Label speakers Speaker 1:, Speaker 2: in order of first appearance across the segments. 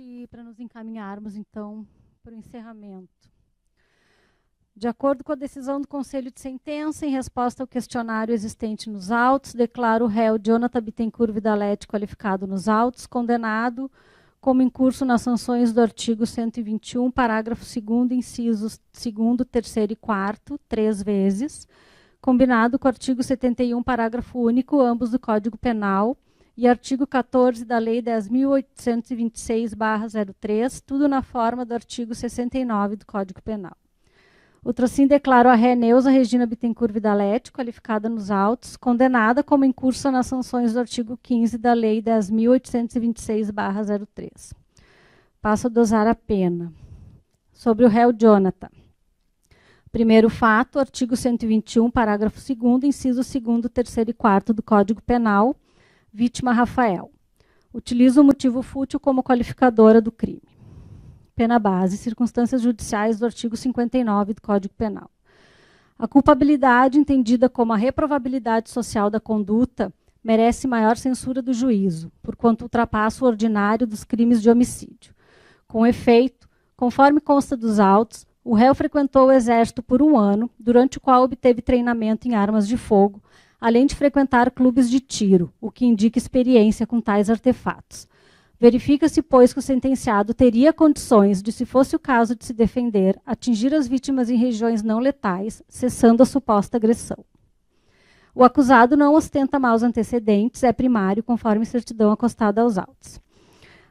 Speaker 1: e para nos encaminharmos, então, para o encerramento. De acordo com a decisão do Conselho de Sentença, em resposta ao questionário existente nos autos, declaro o réu Jonathan Bittencourt Vidaletti qualificado nos autos, condenado como incurso nas sanções do artigo 121, parágrafo 2º, incisos 2º, 3º e 4º, 3 vezes, combinado com o artigo 71, parágrafo único, ambos do Código Penal, e artigo 14 da Lei 10.826/03, tudo na forma do artigo 69 do Código Penal. Outrosim declaro a ré Neuza Regina Bittencourt Vidaletti, qualificada nos autos, condenada como incursa nas sanções do artigo 15 da Lei 10.826/03. Passo a dosar a pena. Sobre o réu Jonathan. Primeiro fato, artigo 121, parágrafo 2º, inciso 2º, 3º e 4º do Código Penal, vítima Rafael. Utiliza o motivo fútil como qualificadora do crime. Pena base, circunstâncias judiciais do artigo 59 do Código Penal. A culpabilidade, entendida como a reprovabilidade social da conduta, merece maior censura do juízo, porquanto ultrapassa o ordinário dos crimes de homicídio. Com efeito, conforme consta dos autos, o réu frequentou o Exército por 1 ano, durante o qual obteve treinamento em armas de fogo, além de frequentar clubes de tiro, o que indica experiência com tais artefatos. Verifica-se, pois, que o sentenciado teria condições de, se fosse o caso de se defender, atingir as vítimas em regiões não letais, cessando a suposta agressão. O acusado não ostenta maus antecedentes, é primário, conforme certidão acostada aos autos.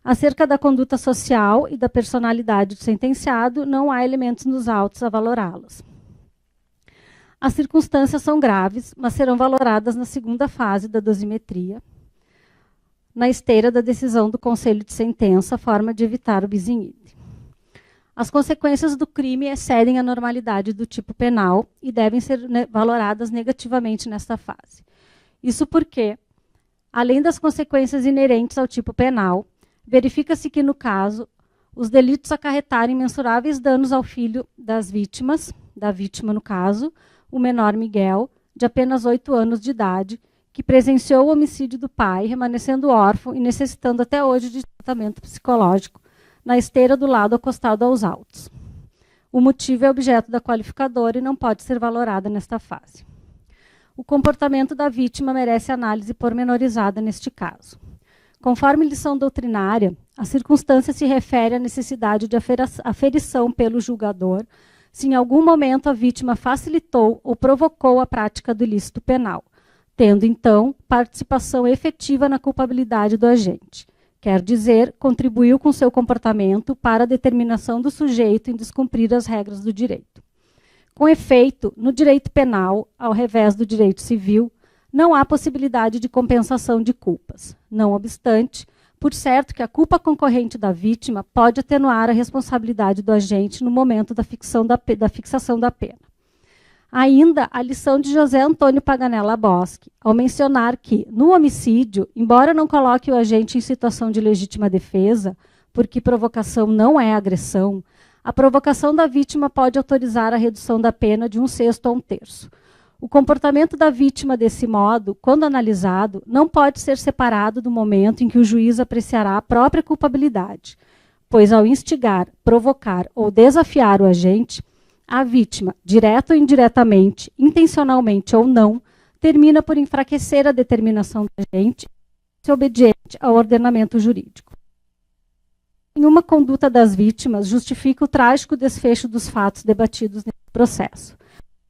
Speaker 1: Acerca da conduta social e da personalidade do sentenciado, não há elementos nos autos a valorá-los. As circunstâncias são graves, mas serão valoradas na segunda fase da dosimetria, na esteira da decisão do Conselho de Sentença, forma de evitar o bis in idem. As consequências do crime excedem a normalidade do tipo penal e devem ser valoradas negativamente nesta fase. Isso porque, além das consequências inerentes ao tipo penal, verifica-se que, no caso, os delitos acarretarem mensuráveis danos ao filho das vítimas, da vítima no caso, o menor Miguel, de apenas 8 anos de idade, que presenciou o homicídio do pai, remanescendo órfão e necessitando até hoje de tratamento psicológico, na esteira do lado acostado aos autos. O motivo é objeto da qualificadora e não pode ser valorada nesta fase. O comportamento da vítima merece análise pormenorizada neste caso. Conforme lição doutrinária, a circunstância se refere à necessidade de aferição pelo julgador se em algum momento a vítima facilitou ou provocou a prática do ilícito penal, tendo, então, participação efetiva na culpabilidade do agente. Quer dizer, contribuiu com seu comportamento para a determinação do sujeito em descumprir as regras do direito. Com efeito, no direito penal, ao revés do direito civil, não há possibilidade de compensação de culpas. Não obstante, por certo que a culpa concorrente da vítima pode atenuar a responsabilidade do agente no momento da fixação da pena. Ainda a lição de José Antônio Paganella Boschi, ao mencionar que, no homicídio, embora não coloque o agente em situação de legítima defesa, porque provocação não é agressão, a provocação da vítima pode autorizar a redução da pena de 1/6 a 1/3. O comportamento da vítima desse modo, quando analisado, não pode ser separado do momento em que o juiz apreciará a própria culpabilidade, pois ao instigar, provocar ou desafiar o agente, a vítima, direta ou indiretamente, intencionalmente ou não, termina por enfraquecer a determinação do agente e ser obediente ao ordenamento jurídico. Nenhuma conduta das vítimas justifica o trágico desfecho dos fatos debatidos nesse processo.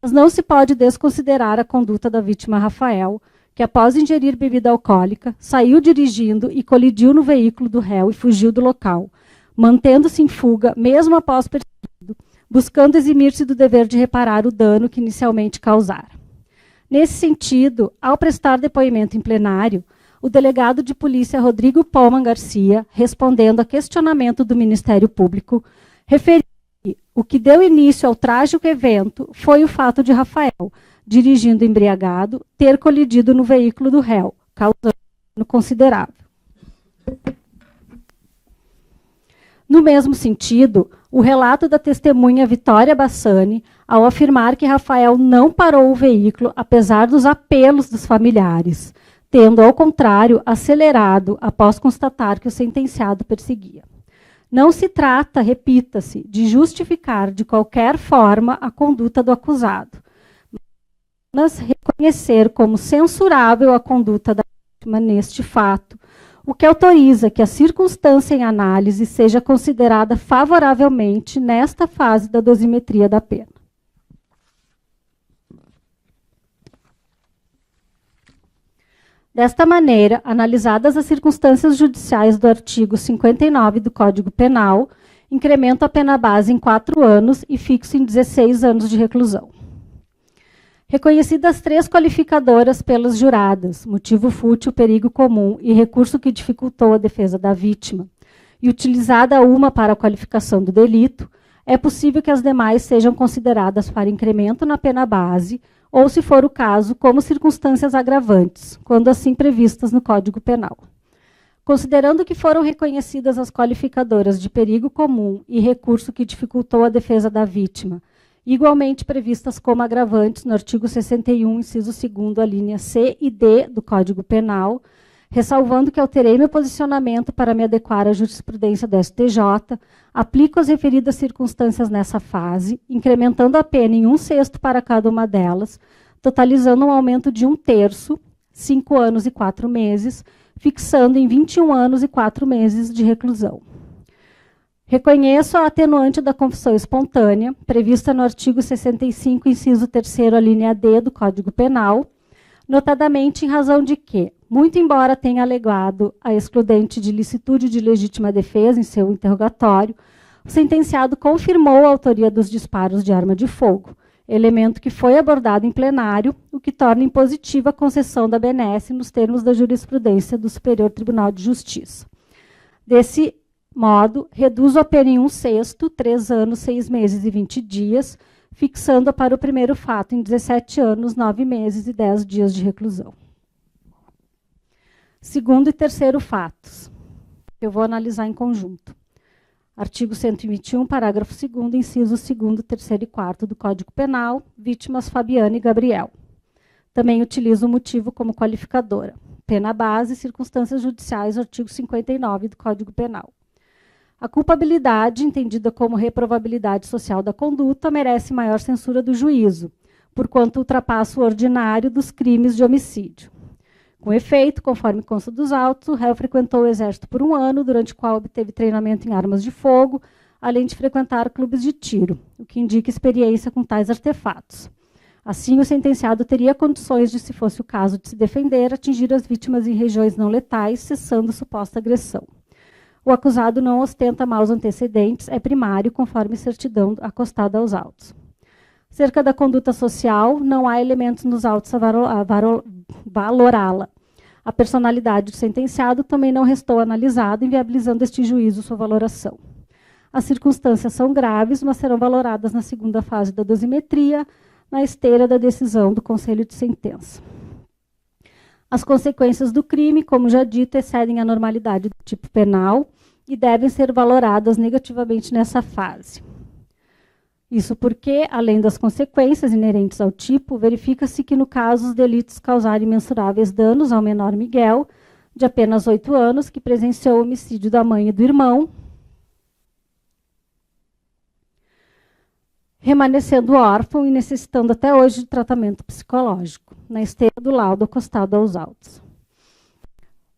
Speaker 1: Mas não se pode desconsiderar a conduta da vítima Rafael, que após ingerir bebida alcoólica, saiu dirigindo e colidiu no veículo do réu e fugiu do local, mantendo-se em fuga mesmo após perseguido, buscando eximir-se do dever de reparar o dano que inicialmente causara. Nesse sentido, ao prestar depoimento em plenário, o delegado de polícia Rodrigo Palman Garcia, respondendo a questionamento do Ministério Público, referiu que o que deu início ao trágico evento foi o fato de Rafael, dirigindo embriagado, ter colidido no veículo do réu, causando dano considerável. No mesmo sentido, o relato da testemunha Vitória Bassani, ao afirmar que Rafael não parou o veículo, apesar dos apelos dos familiares, tendo, ao contrário, acelerado após constatar que o sentenciado perseguia. Não se trata, repita-se, de justificar de qualquer forma a conduta do acusado, mas reconhecer como censurável a conduta da vítima neste fato, o que autoriza que a circunstância em análise seja considerada favoravelmente nesta fase da dosimetria da pena. Desta maneira, analisadas as circunstâncias judiciais do artigo 59 do Código Penal, incremento a pena base em 4 anos e fixo em 16 anos de reclusão. Reconhecidas 3 qualificadoras pelas juradas, motivo fútil, perigo comum e recurso que dificultou a defesa da vítima, e utilizada uma para a qualificação do delito, é possível que as demais sejam consideradas para incremento na pena base, ou, se for o caso, como circunstâncias agravantes, quando assim previstas no Código Penal. Considerando que foram reconhecidas as qualificadoras de perigo comum e recurso que dificultou a defesa da vítima, igualmente previstas como agravantes no artigo 61, inciso 2º, a linha C e D do Código Penal, ressalvando que alterei meu posicionamento para me adequar à jurisprudência do STJ, aplico as referidas circunstâncias nessa fase, incrementando a pena em 1/6 para cada uma delas, totalizando um aumento de 1/3, 5 anos e 4 meses, fixando em 21 anos e 4 meses de reclusão. Reconheço a atenuante da confissão espontânea, prevista no artigo 65, inciso 3º, a linha D do Código Penal, notadamente em razão de que, muito embora tenha alegado a excludente de licitude de legítima defesa em seu interrogatório, o sentenciado confirmou a autoria dos disparos de arma de fogo, elemento que foi abordado em plenário, o que torna impositiva a concessão da benesse nos termos da jurisprudência do Superior Tribunal de Justiça. Desse modo, reduzo a pena em 1/6, 3 anos, 6 meses e 20 dias, fixando-a para o primeiro fato em 17 anos, 9 meses e 10 dias de reclusão. Segundo e terceiro fatos, eu vou analisar em conjunto. Artigo 121, parágrafo 2º, incisos 2º, 3º e 4º do Código Penal, vítimas Fabiana e Gabriel. Também utilizo o motivo como qualificadora. Pena base, circunstâncias judiciais, artigo 59 do Código Penal. A culpabilidade, entendida como reprovabilidade social da conduta, merece maior censura do juízo, porquanto ultrapassa o ordinário dos crimes de homicídio. Com efeito, conforme consta dos autos, o réu frequentou o Exército por 1 ano, durante o qual obteve treinamento em armas de fogo, além de frequentar clubes de tiro, o que indica experiência com tais artefatos. Assim, o sentenciado teria condições de, se fosse o caso de se defender, atingir as vítimas em regiões não letais, cessando suposta agressão. O acusado não ostenta maus antecedentes, é primário, conforme certidão acostada aos autos. Cerca da conduta social, não há elementos nos autos a valorá-la. A personalidade do sentenciado também não restou analisada, inviabilizando este juízo sua valoração. As circunstâncias são graves, mas serão valoradas na segunda fase da dosimetria, na esteira da decisão do Conselho de Sentença. As consequências do crime, como já dito, excedem a normalidade do tipo penal e devem ser valoradas negativamente nessa fase. Isso porque, além das consequências inerentes ao tipo, verifica-se que, no caso, os delitos causarem imensuráveis danos ao menor Miguel, de apenas 8 anos, que presenciou o homicídio da mãe e do irmão, remanescendo órfão e necessitando até hoje de tratamento psicológico, na esteira do laudo acostado aos autos.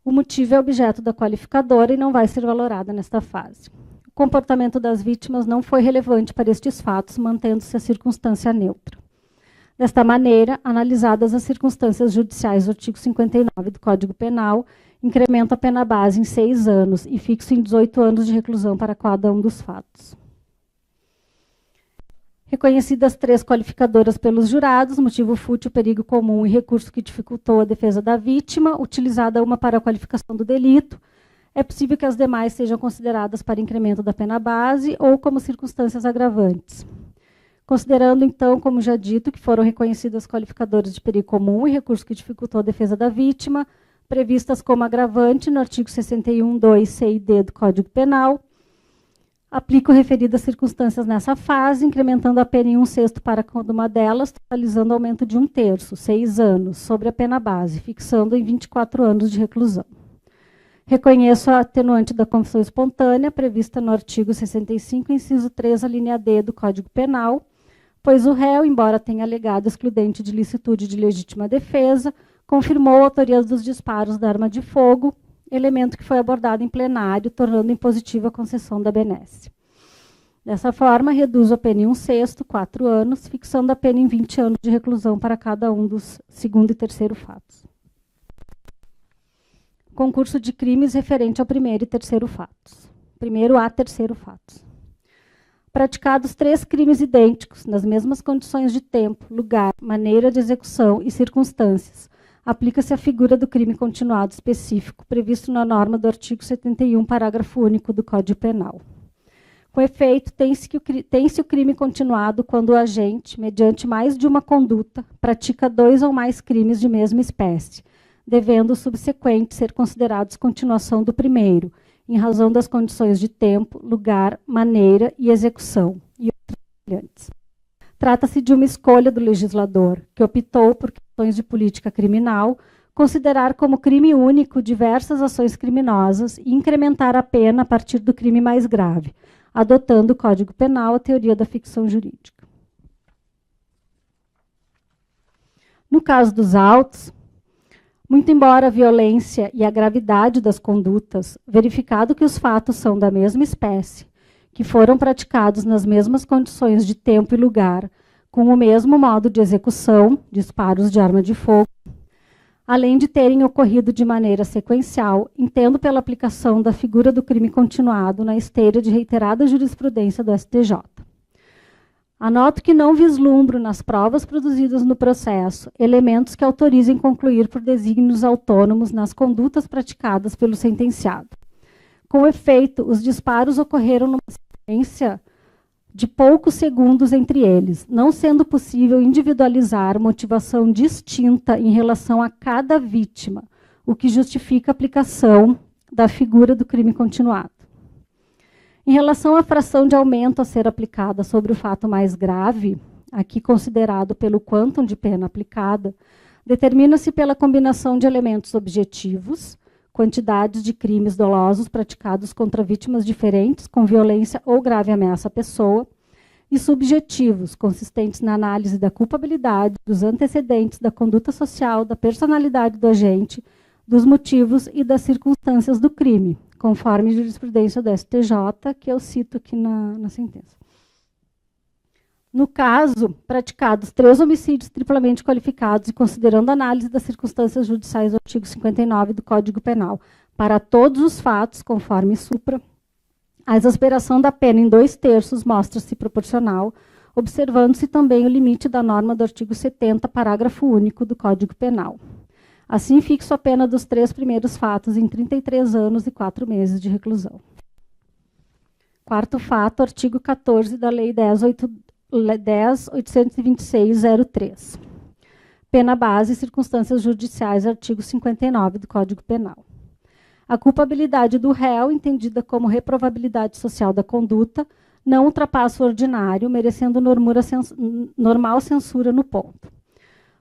Speaker 1: O motivo é objeto da qualificadora e não vai ser valorada nesta fase. O comportamento das vítimas não foi relevante para estes fatos, mantendo-se a circunstância neutra. Desta maneira, analisadas as circunstâncias judiciais do artigo 59 do Código Penal, incremento a pena base em 6 anos e fixo em 18 anos de reclusão para cada um dos fatos. Reconhecidas 3 qualificadoras pelos jurados, motivo fútil, perigo comum e recurso que dificultou a defesa da vítima, utilizada uma para a qualificação do delito, é possível que as demais sejam consideradas para incremento da pena base ou como circunstâncias agravantes. Considerando, então, como já dito, que foram reconhecidas qualificadoras de perigo comum e recurso que dificultou a defesa da vítima, previstas como agravante no artigo 61, 2, C e D do Código Penal, aplico referidas circunstâncias nessa fase, incrementando a pena em 1/6 para cada uma delas, totalizando aumento de 1/3, 6 anos, sobre a pena base, fixando em 24 anos de reclusão. Reconheço a atenuante da confissão espontânea, prevista no artigo 65, inciso 3, a linha D do Código Penal, pois o réu, embora tenha alegado excludente de licitude de legítima defesa, confirmou a autoria dos disparos da arma de fogo, elemento que foi abordado em plenário, tornando impositiva a concessão da benesse. Dessa forma, reduzo a pena em 1/6, 4 anos, fixando a pena em 20 anos de reclusão para cada um dos segundo e terceiro fatos. Concurso de crimes referente ao primeiro e terceiro fatos. Primeiro a terceiro fatos. Praticados 3 crimes idênticos, nas mesmas condições de tempo, lugar, maneira de execução e circunstâncias, aplica-se a figura do crime continuado específico, previsto na norma do artigo 71, parágrafo único do Código Penal. Com efeito, tem-se o crime continuado quando o agente, mediante mais de uma conduta, pratica 2 ou mais crimes de mesma espécie, devendo o subsequente ser considerados continuação do primeiro, em razão das condições de tempo, lugar, maneira e execução, e outras semelhantes. Trata-se de uma escolha do legislador, que optou por questões de política criminal, considerar como crime único diversas ações criminosas e incrementar a pena a partir do crime mais grave, adotando o Código Penal a teoria da ficção jurídica. No caso dos autos, muito embora a violência e a gravidade das condutas, verificado que os fatos são da mesma espécie, que foram praticados nas mesmas condições de tempo e lugar, com o mesmo modo de execução, disparos de arma de fogo, além de terem ocorrido de maneira sequencial, entendo pela aplicação da figura do crime continuado na esteira de reiterada jurisprudência do STJ. Anoto que não vislumbro nas provas produzidas no processo elementos que autorizem concluir por desígnios autônomos nas condutas praticadas pelo sentenciado. Com efeito, os disparos ocorreram numa sequência de poucos segundos entre eles, não sendo possível individualizar motivação distinta em relação a cada vítima, o que justifica a aplicação da figura do crime continuado. Em relação à fração de aumento a ser aplicada sobre o fato mais grave, aqui considerado pelo quantum de pena aplicada, determina-se pela combinação de elementos objetivos, quantidades de crimes dolosos praticados contra vítimas diferentes, com violência ou grave ameaça à pessoa, e subjetivos, consistentes na análise da culpabilidade, dos antecedentes, da conduta social, da personalidade do agente, dos motivos e das circunstâncias do crime, conforme jurisprudência do STJ, que eu cito aqui na sentença. No caso, praticados 3 homicídios triplamente qualificados e considerando a análise das circunstâncias judiciais do artigo 59 do Código Penal, para todos os fatos, conforme supra, a exasperação da pena em 2/3 mostra-se proporcional, observando-se também o limite da norma do artigo 70, parágrafo único do Código Penal. Assim, fixo a pena dos 3 primeiros fatos em 33 anos e 4 meses de reclusão. Quarto fato, artigo 14 da Lei 10.826/03. Pena base e circunstâncias judiciais, artigo 59 do Código Penal. A culpabilidade do réu, entendida como reprovabilidade social da conduta, não ultrapassa o ordinário, merecendo normal censura no ponto.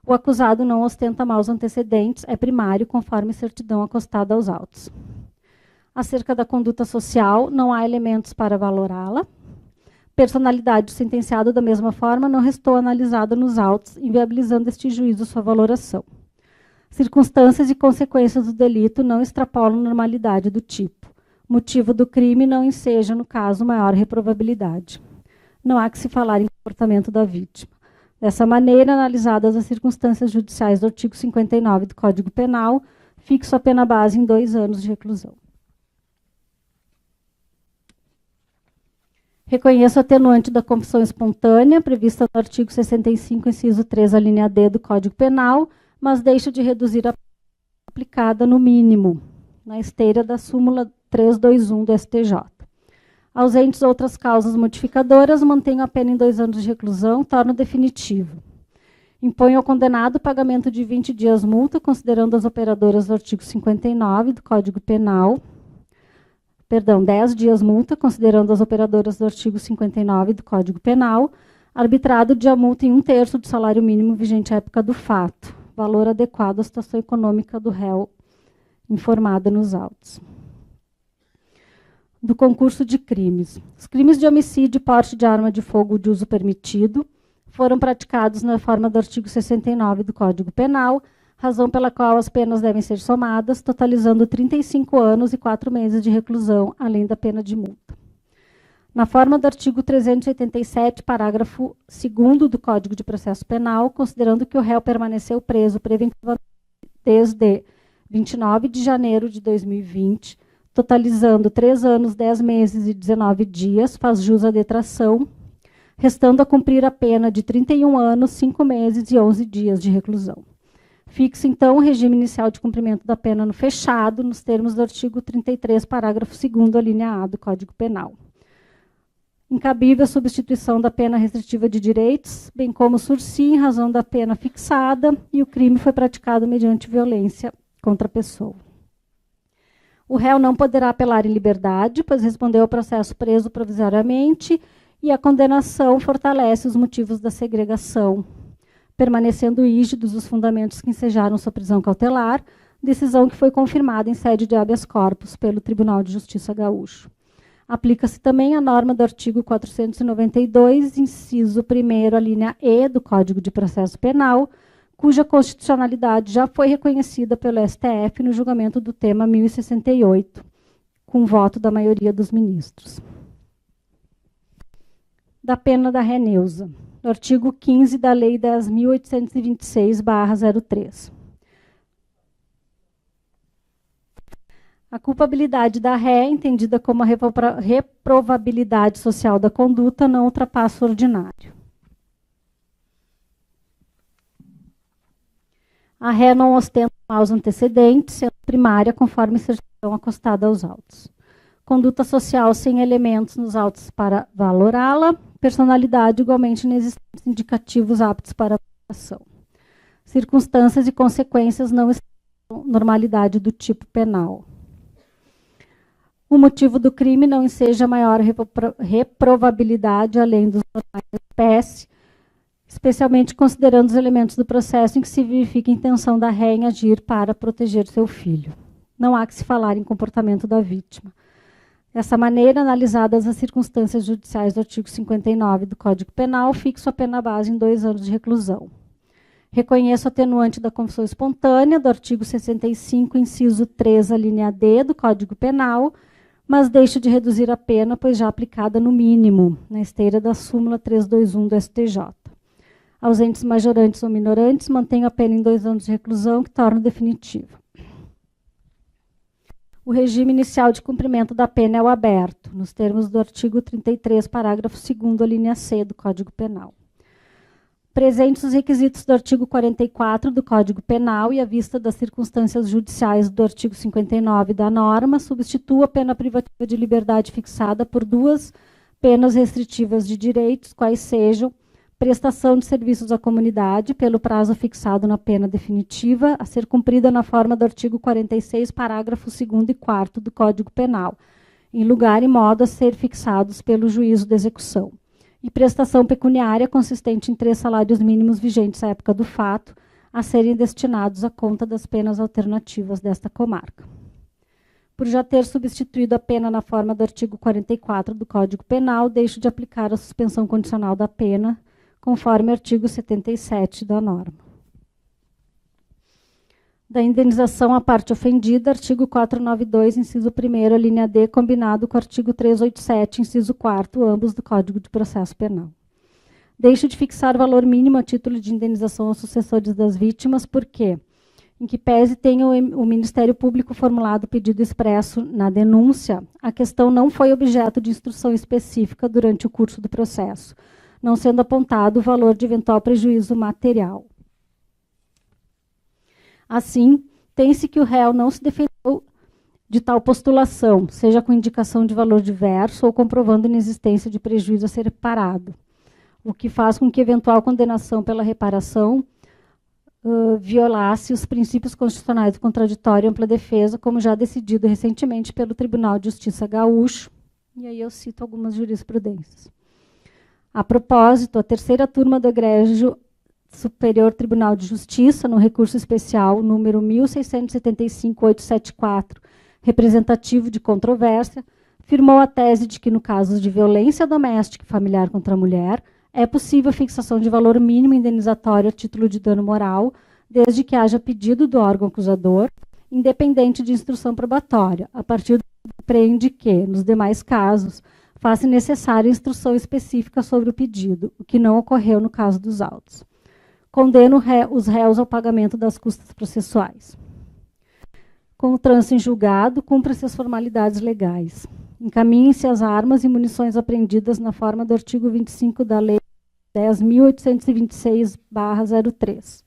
Speaker 1: O acusado não ostenta maus antecedentes, é primário, conforme certidão acostada aos autos. Acerca da conduta social, não há elementos para valorá-la. Personalidade do sentenciado, da mesma forma, não restou analisada nos autos, inviabilizando este juízo sua valoração. Circunstâncias e consequências do delito não extrapolam normalidade do tipo. Motivo do crime não enseja, no caso, maior reprovabilidade. Não há que se falar em comportamento da vítima. Dessa maneira, analisadas as circunstâncias judiciais do artigo 59 do Código Penal, fixo a pena base em 2 anos de reclusão. Reconheço a atenuante da confissão espontânea, prevista no artigo 65, inciso 3, a linha D do Código Penal, mas deixo de reduzir a pena aplicada no mínimo, na esteira da súmula 321 do STJ. Ausentes outras causas modificadoras, mantenho a pena em 2 anos de reclusão, torno definitivo. Imponho ao condenado o pagamento de 20 dias multa, considerando as operadoras do artigo 59 do Código Penal, 10 dias multa, considerando as operadoras do artigo 59 do Código Penal, arbitrado de a multa em 1/3 do salário mínimo vigente à época do fato, valor adequado à situação econômica do réu informada nos autos. do concurso de crimes. Os crimes de homicídio e porte de arma de fogo de uso permitido foram praticados na forma do artigo 69 do Código Penal, razão pela qual as penas devem ser somadas, totalizando 35 anos e 4 meses de reclusão, além da pena de multa. Na forma do artigo 387, parágrafo 2º do Código de Processo Penal, considerando que o réu permaneceu preso preventivamente desde 29 de janeiro de 2020, totalizando 3 anos, 10 meses e 19 dias, faz jus à detração, restando a cumprir a pena de 31 anos, 5 meses e 11 dias de reclusão. Fixa, então, o regime inicial de cumprimento da pena no fechado, nos termos do artigo 33, parágrafo 2º, a linha A do Código Penal. Incabível a substituição da pena restritiva de direitos, bem como sursi em razão da pena fixada, e o crime foi praticado mediante violência contra a pessoa. O réu não poderá apelar em liberdade, pois respondeu ao processo preso provisoriamente, e a condenação fortalece os motivos da segregação, permanecendo rígidos os fundamentos que ensejaram sua prisão cautelar, decisão que foi confirmada em sede de habeas corpus pelo Tribunal de Justiça Gaúcho. Aplica-se também a norma do artigo 492, inciso 1º, a linha E do Código de Processo Penal, cuja constitucionalidade já foi reconhecida pelo STF no julgamento do tema 1068, com voto da maioria dos ministros. Da pena da ré Neusa, no artigo 15 da Lei 10.826/03. A culpabilidade da ré, entendida como a reprovabilidade social da conduta, não ultrapassa o ordinário. A ré não ostenta maus antecedentes, sendo primária conforme certidão acostada aos autos. Conduta social sem elementos nos autos para valorá-la. Personalidade igualmente inexistentes indicativos aptos para aplicação. Circunstâncias e consequências não estão normalidade do tipo penal. O motivo do crime não enseja maior reprovabilidade além dos normais da espécie, especialmente considerando os elementos do processo em que se verifica a intenção da ré em agir para proteger seu filho. Não há que se falar em comportamento da vítima. Dessa maneira, analisadas as circunstâncias judiciais do artigo 59 do Código Penal, fixo a pena base em 2 anos de reclusão. Reconheço o atenuante da confissão espontânea do artigo 65, inciso 3, a linha D do Código Penal, mas deixo de reduzir a pena, pois já aplicada no mínimo, na esteira da súmula 321 do STJ. Ausentes majorantes ou minorantes, mantenho a pena em 2 anos de reclusão, que torna definitiva. O regime inicial de cumprimento da pena é o aberto, nos termos do artigo 33, parágrafo 2º, a linha C do Código Penal. Presentes os requisitos do artigo 44 do Código Penal e à vista das circunstâncias judiciais do artigo 59 da norma, substituo a pena privativa de liberdade fixada por 2 penas restritivas de direitos, quais sejam prestação de serviços à comunidade pelo prazo fixado na pena definitiva, a ser cumprida na forma do artigo 46, parágrafo 2º e 4º do Código Penal, em lugar e modo a ser fixados pelo juízo de execução. E prestação pecuniária consistente em 3 salários mínimos vigentes à época do fato, a serem destinados à conta das penas alternativas desta comarca. Por já ter substituído a pena na forma do artigo 44 do Código Penal, deixo de aplicar a suspensão condicional da pena, conforme artigo 77 da norma. Da indenização à parte ofendida, artigo 492, inciso 1º, a linha D, combinado com o artigo 387, inciso 4º, ambos do Código de Processo Penal. Deixo de fixar valor mínimo a título de indenização aos sucessores das vítimas, porque, em que pese tenha o Ministério Público formulado pedido expresso na denúncia, a questão não foi objeto de instrução específica durante o curso do processo, não sendo apontado o valor de eventual prejuízo material. Assim, tem-se que o réu não se defendeu de tal postulação, seja com indicação de valor diverso ou comprovando a inexistência de prejuízo a ser reparado, o que faz com que eventual condenação pela reparação violasse os princípios constitucionais do contraditório e ampla defesa, como já decidido recentemente pelo Tribunal de Justiça Gaúcho, e aí eu cito algumas jurisprudências. A propósito, a 3ª turma do Egrégio Superior Tribunal de Justiça, no recurso especial número 1675.874, representativo de controvérsia, firmou a tese de que, no caso de violência doméstica e familiar contra a mulher, é possível a fixação de valor mínimo indenizatório a título de dano moral, desde que haja pedido do órgão acusador, independente de instrução probatória, a partir do que compreende que, nos demais casos, faça necessária instrução específica sobre o pedido, o que não ocorreu no caso dos autos. Condeno os réus ao pagamento das custas processuais. Com o trânsito em julgado, cumpra-se as formalidades legais. Encaminhem-se as armas e munições apreendidas na forma do artigo 25 da Lei 10.826/03.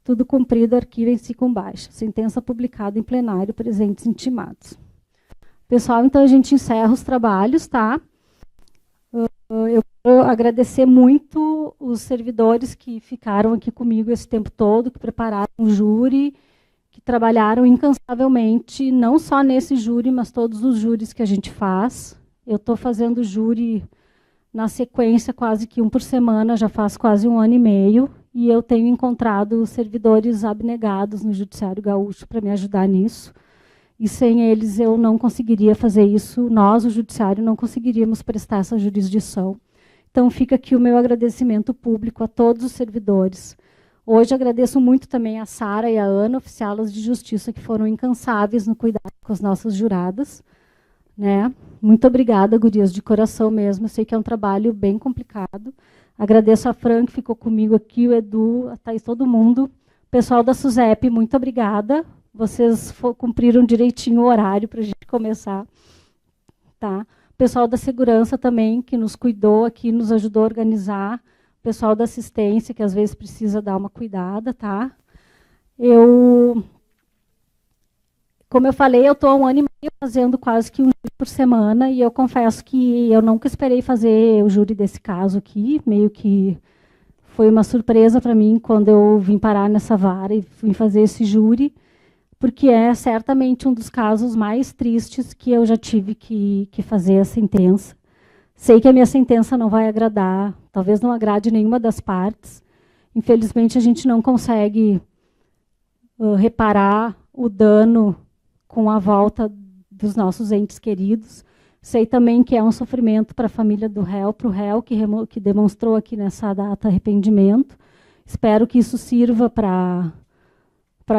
Speaker 1: Tudo cumprido, arquivem-se com baixa. Sentença publicada em plenário, presentes intimados. Pessoal, então a gente encerra os trabalhos, tá? Eu quero agradecer muito os servidores que ficaram aqui comigo esse tempo todo, que prepararam o júri, que trabalharam incansavelmente, não só nesse júri, mas todos os júris que a gente faz. Eu estou fazendo júri na sequência, quase que um por semana, já faz quase 1 ano e meio, e eu tenho encontrado servidores abnegados no Judiciário Gaúcho para me ajudar nisso. E sem eles eu não conseguiria fazer isso, nós, o Judiciário, não conseguiríamos prestar essa jurisdição. Então fica aqui o meu agradecimento público a todos os servidores. Hoje agradeço muito também a Sara e a Ana, oficialas de justiça, que foram incansáveis no cuidado com as nossas juradas. Né? Muito obrigada, gurias, de coração mesmo. Eu sei que é um trabalho bem complicado. Agradeço a Fran, que ficou comigo aqui, o Edu, a Thaís, todo mundo. Pessoal da SUSEP, muito obrigada. Vocês cumpriram direitinho o horário para a gente começar. Tá? Pessoal da segurança também, que nos cuidou aqui, nos ajudou a organizar. Pessoal da assistência, que às vezes precisa dar uma cuidada. Tá? Como eu falei, eu estou há 1 ano e meio fazendo quase que um júri por semana, e eu confesso que eu nunca esperei fazer o júri desse caso aqui, meio que foi uma surpresa para mim quando eu vim parar nessa vara e vim fazer esse júri, porque é certamente um dos casos mais tristes que eu já tive que fazer a sentença. Sei que a minha sentença não vai agradar, talvez não agrade nenhuma das partes. Infelizmente, a gente não consegue reparar o dano com a volta dos nossos entes queridos. Sei também que é um sofrimento para a família do réu, para o réu que demonstrou aqui nessa data arrependimento. Espero que isso sirva para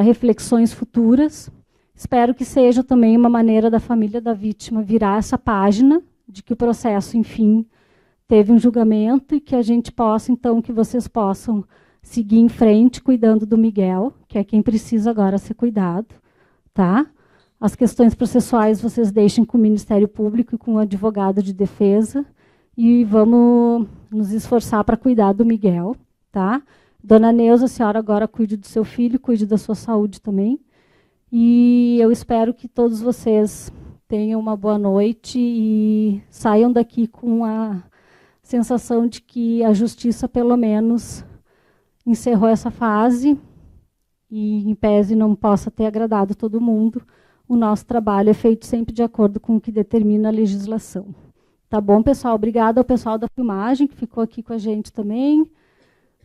Speaker 1: reflexões futuras. Espero que seja também uma maneira da família da vítima virar essa página de que o processo, enfim, teve um julgamento e que a gente possa, então, que vocês possam seguir em frente cuidando do Miguel, que é quem precisa agora ser cuidado, tá? As questões processuais vocês deixem com o Ministério Público e com o advogado de defesa e vamos nos esforçar para cuidar do Miguel, tá? Dona Neuza, a senhora agora cuide do seu filho, cuide da sua saúde também. E eu espero que todos vocês tenham uma boa noite e saiam daqui com a sensação de que a justiça, pelo menos, encerrou essa fase e, em pese, não possa ter agradado todo mundo. O nosso trabalho é feito sempre de acordo com o que determina a legislação. Tá bom, pessoal? Obrigada ao pessoal da filmagem, que ficou aqui com a gente também.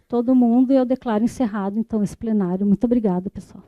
Speaker 1: Todo mundo, e eu declaro encerrado, então, esse plenário. Muito obrigada, pessoal.